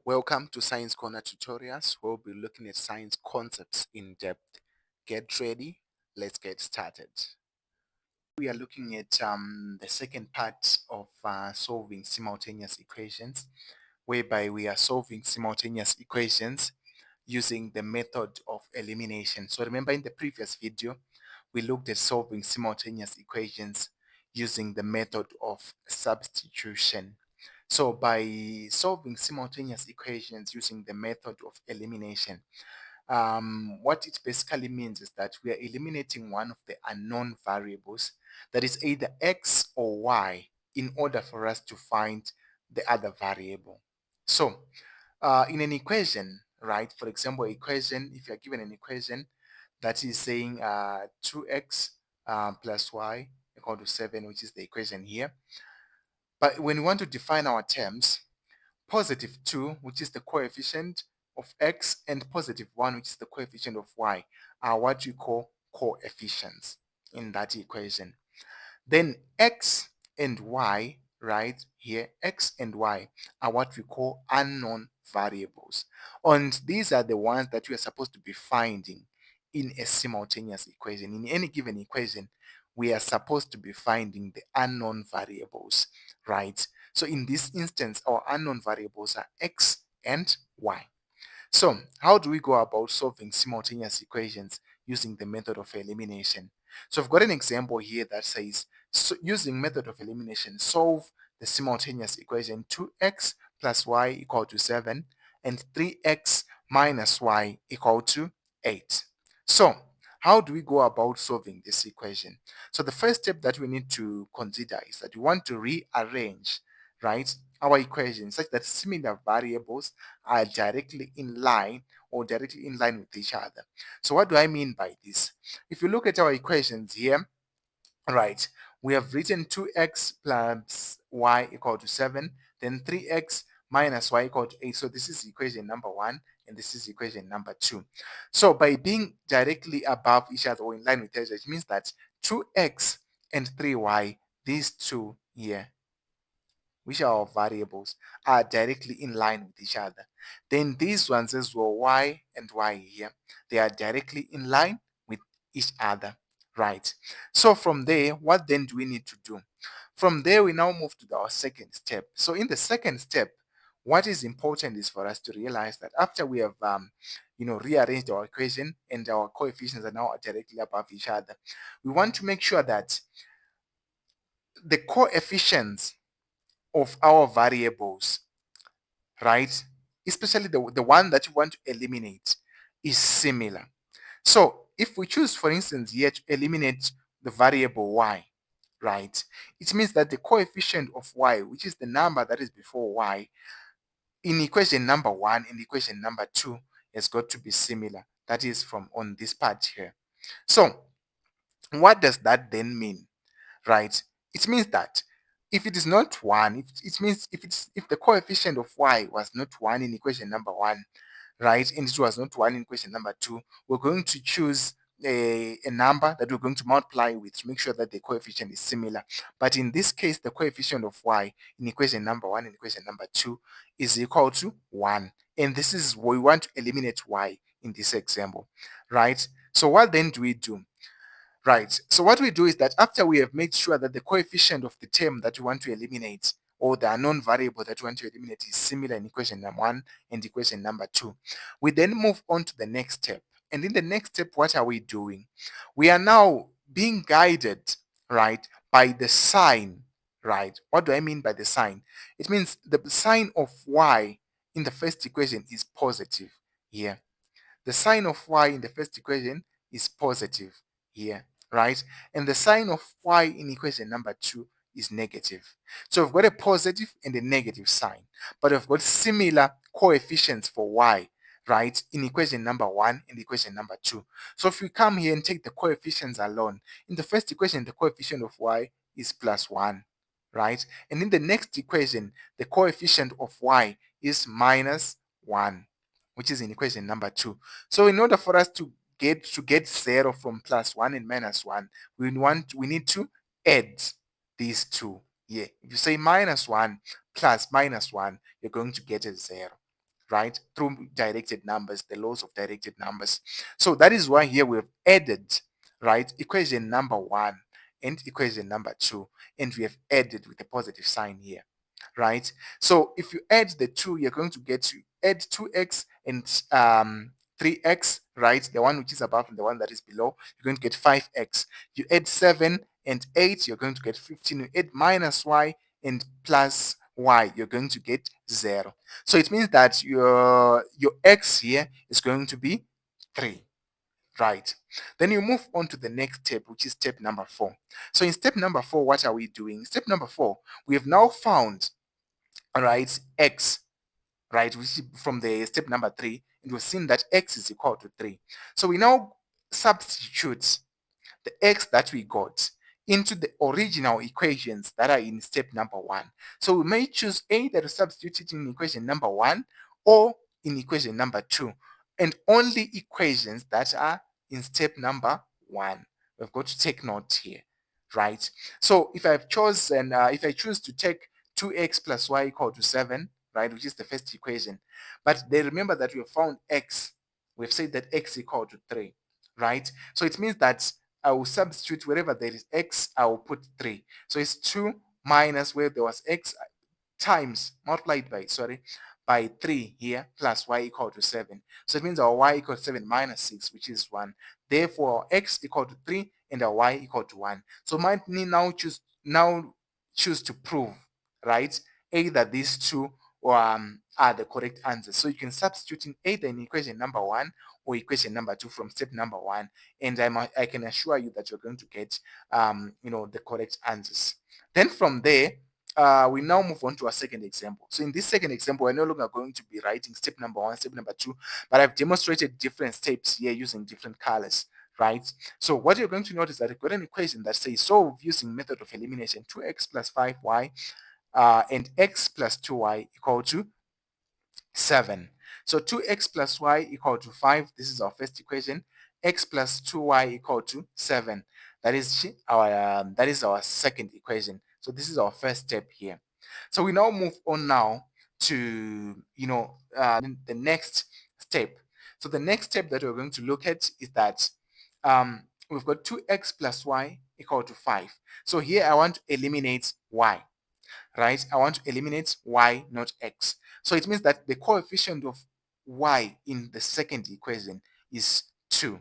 Welcome to Science Corner Tutorials. We'll be looking at science concepts in depth. Get ready, let's get started. We are looking at the second part of solving simultaneous equations, whereby we are solving simultaneous equations using the method of elimination. So remember, in the previous video, we looked at solving simultaneous equations using the method of substitution. So by solving simultaneous equations using the method of elimination, what it basically means is that we are eliminating one of the unknown variables, that is either x or y, in order for us to find the other variable. So in an equation, right, for example, equation, if you're given an equation that is saying 2x plus y equal to 7, which is the equation here. But when we want to define our terms, positive 2, which is the coefficient of x, and positive 1, which is the coefficient of y, are what we call coefficients in that equation. Then x and y, right here, x and y are what we call unknown variables. And these are the ones that we are supposed to be finding in a simultaneous equation. In any given equation, we are supposed to be finding the unknown variables, right? So in this instance, our unknown variables are x and y. So how do we go about solving simultaneous equations using the method of elimination? So I've got an example here that says, so using method of elimination, solve the simultaneous equation 2x plus y equal to 7 and 3x minus y equal to 8. So how do we go about solving this equation? So the first step that we need to consider is that we want to rearrange, right, our equation such that similar variables are directly in line with each other. So what do I mean by this? If you look at our equations here, right, we have written 2x plus y equal to 7, then 3x minus y equal to 8. So this is equation number 1 and this is equation number 2. So by being directly above each other or in line with each other, it means that 2x and 3y, these two here, which are our variables, are directly in line with each other. Then these ones as well, y and y here, they are directly in line with each other, right? So from there, what then do we need to do? From there, we now move to our second step. So in the second step, what is important is for us to realize that after we have rearranged our equation and our coefficients are now directly above each other, we want to make sure that the coefficients of our variables, right, especially the one that you want to eliminate, is similar. So if we choose, for instance, here to eliminate the variable y, right, it means that the coefficient of y, which is the number that is before y, in equation number 1 and equation number 2, has got to be similar. That is from on this part here. So what does that then mean? Right? It means that if it is not 1, it means if the coefficient of y was not 1 in equation number 1, right, and it was not 1 in equation number 2, we're going to choose a number that we're going to multiply with to make sure that the coefficient is similar. But in this case, the coefficient of y in equation number 1 and equation number 2 is equal to 1. And this is what we want to eliminate y in this example, right? So what then do we do? Right. So what we do is that after we have made sure that the coefficient of the term that we want to eliminate, or the unknown variable that we want to eliminate, is similar in equation number 1 and equation number 2, we then move on to the next step. And in the next step, what are we doing? We are now being guided, right, by the sign, right? What do I mean by the sign? It means the sign of y in the first equation is positive here. The sign of y in the first equation is positive here, right? And the sign of y in equation number 2 is negative. So we've got a positive and a negative sign, but we've got similar coefficients for y, right, in equation number 1 and equation number 2. So if we come here and take the coefficients alone, in the first equation, the coefficient of y is plus 1, right? And in the next equation, the coefficient of y is minus 1, which is in equation number 2. So in order for us to get 0 from plus 1 and minus 1, we need to add these two. Yeah. If you say minus 1 plus minus 1, you're going to get a 0. right? Through directed numbers, the laws of directed numbers. So that is why here we've added, right, equation number 1 and equation number 2, and we have added with a positive sign here, right? So if you add the two, you're going to get to add 2x and 3x, right? The one which is above and the one that is below, you're going to get 5x. You add 7 and 8, you're going to get 15. You add minus y and plus y, you're going to get 0. So it means that your x here is going to be 3. Right. Then you move on to the next step, which is step number 4. So in step number 4, what are we doing? Step number 4, we have now found, all right, x, right, which is from the step number 3, and we've seen that x is equal to 3. So we now substitute the x that we got into the original equations that are in step number 1. So we may choose either to substitute it in equation number 1 or in equation number 2, and only equations that are in step number 1. We've got to take note here, right? So if if I choose to take 2x plus y equal to 7, right, which is the first equation, but they remember that we have found x, we've said that x equal to 3, right? So it means that I will substitute wherever there is x, I will put 3. So it's 2 minus where there was x times multiplied by, by 3 here plus y equal to 7. So it means our y equal to 7 minus 6, which is 1. Therefore, x equal to 3 and our y equal to 1. So might now choose to prove, right, either these two are the correct answers. So you can substitute in either in equation number 1 or equation number 2 from step number 1, and I can assure you that you're going to get the correct answers. Then from there, we now move on to our second example. So in this second example, we're no longer going to be writing step number 1, step number 2, but I've demonstrated different steps here using different colors, right? So what you're going to notice is that I've got an equation that says solve using method of elimination, 2x plus 5y and x plus 2y equal to 7. So 2x plus y equal to 5. This is our first equation. X plus 2y equal to 7. That is our second equation. So this is our first step here. So we now move on now to the next step. So the next step that we're going to look at is that we've got 2x plus y equal to 5. So here I want to eliminate y, right? I want to eliminate y, not x. So it means that the coefficient of y in the second equation is 2,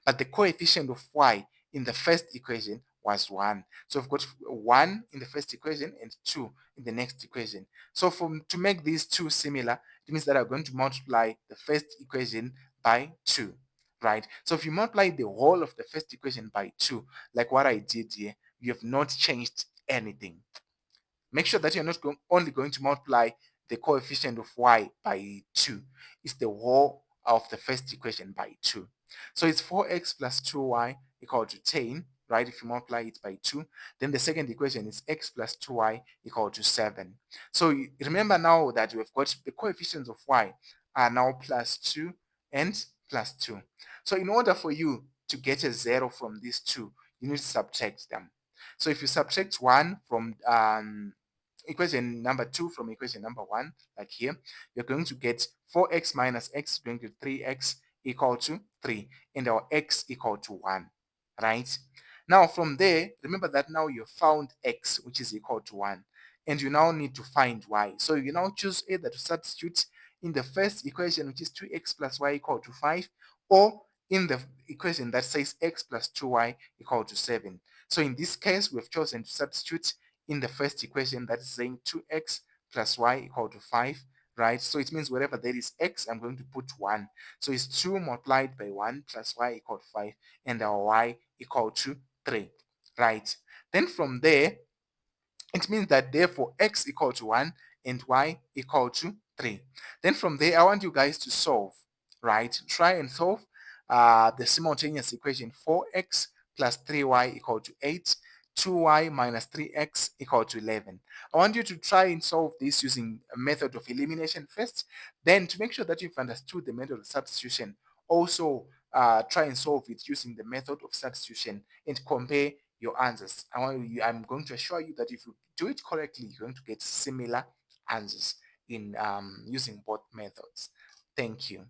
but the coefficient of y in the first equation was 1. So we've got 1 in the first equation and 2 in the next equation. So to make these two similar, it means that I'm going to multiply the first equation by 2, right? So if you multiply the whole of the first equation by 2, like what I did here, you have not changed anything. Make sure that you're not only going to multiply the coefficient of y by 2. It's the whole of the first equation by 2. So it's 4x plus 2y equal to 10, right? If you multiply it by 2, then the second equation is x plus 2y equal to 7. So remember now that we've got the coefficients of y are now plus 2 and plus 2. So in order for you to get a 0 from these two, you need to subtract them. So if you subtract 1 from equation number 2 from equation number 1, like here, you're going to get 4x minus x going to 3x equal to 3, and our x equal to 1, right? Now from there, remember that now you found x, which is equal to 1, and you now need to find y. So you now choose either to substitute in the first equation, which is 2x plus y equal to 5, or in the equation that says x plus 2y equal to 7. So in this case, we've chosen to substitute in the first equation, that is saying 2x plus y equal to 5, right? So it means wherever there is x, I'm going to put 1. So it's 2 multiplied by 1 plus y equal to 5, and our y equal to 3, right? Then from there, it means that therefore x equal to 1 and y equal to 3. Then from there, I want you guys to solve, right? Try and solve the simultaneous equation 4x plus 3y equal to 8, 2y minus 3x equal to 11. I want you to try and solve this using a method of elimination first. Then to make sure that you've understood the method of substitution, also try and solve it using the method of substitution and compare your answers. I'm going to assure you that if you do it correctly, you're going to get similar answers in using both methods. Thank you.